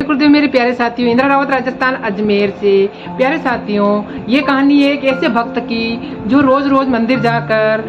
गुरुदेव मेरे प्यारे साथियों, इंदिरा रावत राजस्थान अजमेर से। प्यारे साथियों, ये कहानी है एक ऐसे भक्त की जो रोज रोज मंदिर जाकर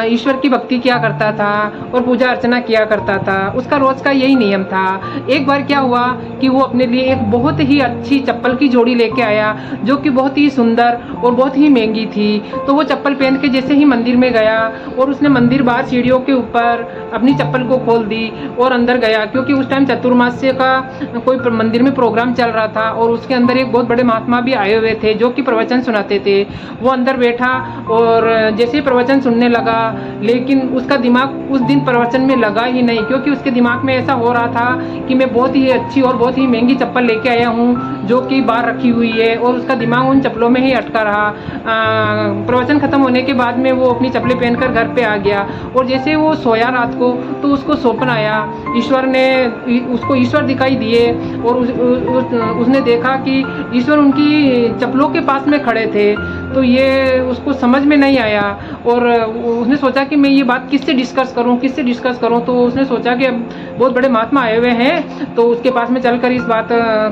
ईश्वर की भक्ति किया करता था और पूजा अर्चना किया करता था। उसका रोज का यही नियम था। एक बार क्या हुआ कि वो अपने लिए एक बहुत ही अच्छी चप्पल की जोड़ी लेके आया, जो कि बहुत ही सुंदर और बहुत ही महंगी थी। तो वो चप्पल पहन के जैसे ही मंदिर में गया और उसने मंदिर बाहर सीढ़ियों के ऊपर अपनी चप्पल को खोल दी और अंदर गया, क्योंकि उस टाइम चतुर्मास्य का कोई मंदिर में प्रोग्राम चल रहा था और उसके अंदर एक बहुत बड़े महात्मा भी आए हुए थे जो कि प्रवचन सुनाते थे। वो अंदर बैठा और जैसे ही प्रवचन सुनने लगा, लेकिन उसका दिमाग उस दिन प्रवचन में लगा ही नहीं, क्योंकि उसके दिमाग में ऐसा हो रहा था कि मैं बहुत ही अच्छी और बहुत ही महंगी चप्पल लेके आया हूँ जो कि बाहर रखी हुई है, और उसका दिमाग उन चप्पलों में ही अटका रहा। प्रवचन खत्म होने के बाद में वो अपनी चप्पलें पहनकर घर पे आ गया और जैसे वो सोया रात को तो उसको स्वप्न आया। ईश्वर ने उसको ईश्वर दिखाई दिए और उसने देखा कि ईश्वर उनकी चप्पलों के पास में खड़े थे। तो ये उसको समझ में नहीं आया और उसने सोचा कि मैं ये बात किससे डिस्कस करूं। तो उसने सोचा कि अब बहुत बड़े महात्मा आए हुए हैं तो उसके पास में चलकर इस बात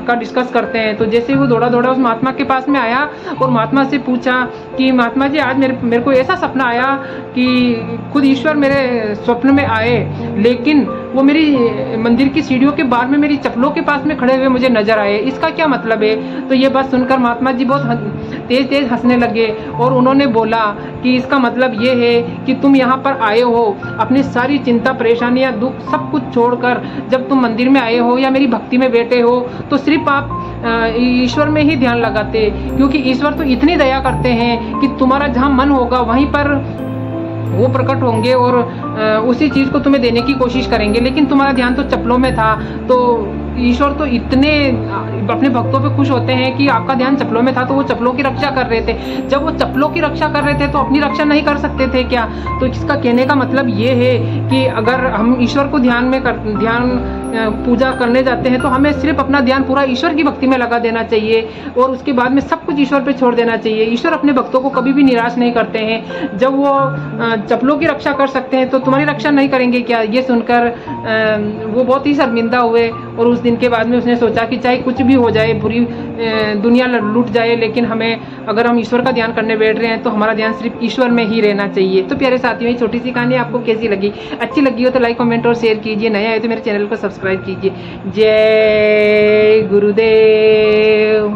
का डिस्कस करते हैं। तो जैसे वो दौड़ा उस महात्मा के पास में आया और महात्मा से पूछा कि महात्मा जी, आज मेरे को ऐसा सपना आया कि खुद ईश्वर मेरे स्वप्न में आए, लेकिन वो मेरी मंदिर की सीढ़ियों के बाहर में मेरी चप्पलों के पास में खड़े हुए मुझे नजर आए। इसका क्या मतलब है? तो ये बात सुनकर महात्मा जी बहुत तेज हंसने लगे और उन्होंने बोला कि इसका मतलब ये है कि तुम यहाँ पर आए हो अपनी सारी चिंता परेशानियाँ दुख सब कुछ छोड़कर, जब तुम मंदिर में आए हो या मेरी भक्ति में बैठे हो तो सिर्फ आप ईश्वर में ही ध्यान लगाते, क्योंकि ईश्वर तो इतनी दया करते हैं कि तुम्हारा जहाँ मन होगा वहीं पर वो प्रकट होंगे और उसी चीज़ को तुम्हें देने की कोशिश करेंगे। लेकिन तुम्हारा ध्यान तो चप्पलों में था, तो ईश्वर तो इतने अपने भक्तों पे खुश होते हैं कि आपका ध्यान चप्पलों में था तो वो चप्पलों की रक्षा कर रहे थे। जब वो चप्पलों की रक्षा कर रहे थे तो अपनी रक्षा नहीं कर सकते थे क्या? तो इसका कहने का मतलब ये है कि अगर हम ईश्वर को ध्यान पूजा करने जाते हैं तो हमें सिर्फ अपना ध्यान पूरा ईश्वर की भक्ति में लगा देना चाहिए और उसके बाद में सब कुछ ईश्वर पे छोड़ देना चाहिए। ईश्वर अपने भक्तों को कभी भी निराश नहीं करते हैं। जब वो चप्पलों की रक्षा कर सकते हैं तो तुम्हारी रक्षा नहीं करेंगे क्या? ये सुनकर वो बहुत ही शर्मिंदा हुए और उस दिन के बाद में उसने सोचा कि चाहे कुछ भी हो जाए, पूरी दुनिया लूट जाए, लेकिन हमें अगर हम ईश्वर का ध्यान करने बैठ रहे हैं तो हमारा ध्यान सिर्फ ईश्वर में ही रहना चाहिए। तो प्यारे साथियों, ये छोटी सी कहानी आपको कैसी लगी? अच्छी लगी हो तो लाइक कमेंट और शेयर कीजिए, नया है तो मेरे चैनल को सब्सक्राइब कीजिए। जय गुरुदेव।